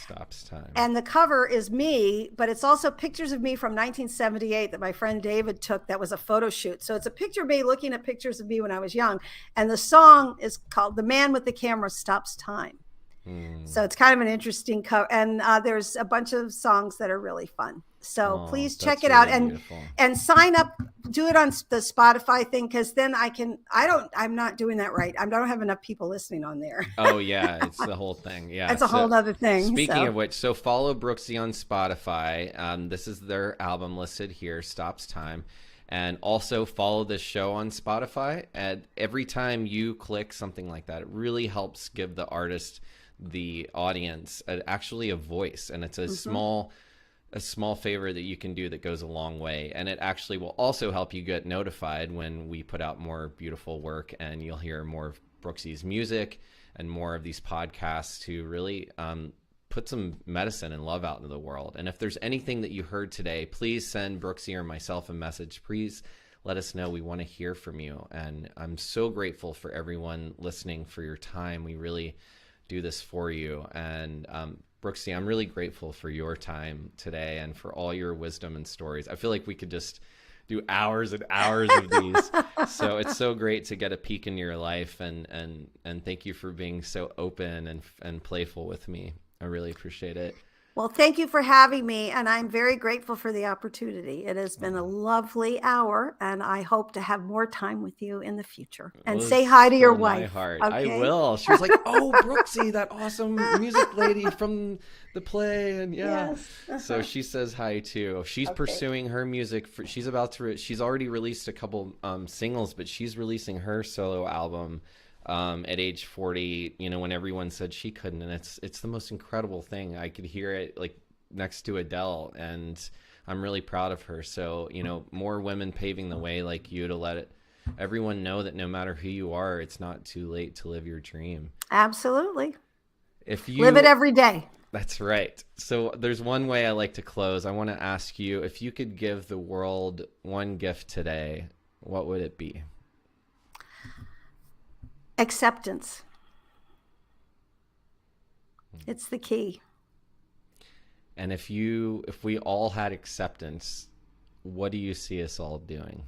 Stops Time. And the cover is me, but it's also pictures of me from 1978 that my friend David took. That was a photo shoot. So it's a picture of me looking at pictures of me when I was young. And the song is called The Man with the Camera Stops Time. So it's kind of an interesting cover. And there's a bunch of songs that are really fun. So please check it out, and sign up, do it on the Spotify thing. Cause then I'm not doing that right. I don't have enough people listening on there. Oh yeah. It's the whole thing. Yeah. It's a whole other thing. Speaking of which, so follow Brooksie on Spotify. This is their album listed here, Stops Time. And also follow this show on Spotify. And every time you click something like that, it really helps give the artist, the audience, actually a voice. And it's a small favor that you can do that goes a long way. And it actually will also help you get notified when we put out more beautiful work, and you'll hear more of Brooksie's music and more of these podcasts to really put some medicine and love out into the world. And if there's anything that you heard today, please send Brooksie or myself a message. Please let us know. We want to hear from you. And I'm so grateful for everyone listening, for your time. We really do this for you. And Brooksie, I'm really grateful for your time today and for all your wisdom and stories. I feel like we could just do hours and hours of these. So it's so great to get a peek into your life, and thank you for being so open and playful with me. I really appreciate it. Well, thank you for having me, and I'm very grateful for the opportunity. It has been a lovely hour, and I hope to have more time with you in the future. And Well, say it's hi to your from my wife. heart. Okay? I will. She was like, "Oh, Brooksie, that awesome music lady from the play," and yeah. Yes. So she says hi too. She's pursuing her music. She's about to. She's already released a couple singles, but she's releasing her solo album at age 40. You know, when everyone said she couldn't, and it's the most incredible thing. I could hear it like next to Adele, and I'm really proud of her. So, you know, more women paving the way like you to let everyone know that no matter who you are, it's not too late to live your dream. Absolutely. If you live it every day. That's right. So there's one way I like to close. I want to ask you, if you could give the world one gift today, what would it be? Acceptance. It's the key. And if we all had acceptance, what do you see us all doing?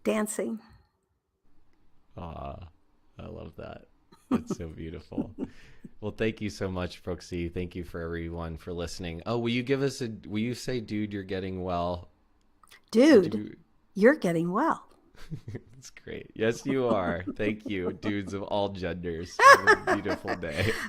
Dancing. Ah, I love that. That's so beautiful. Well, thank you so much, Brooksie. Thank you for everyone for listening. Oh, will you say, dude, you're getting well? Dude, you're getting well. That's great. Yes, you are. Thank you, dudes of all genders. Have a beautiful day.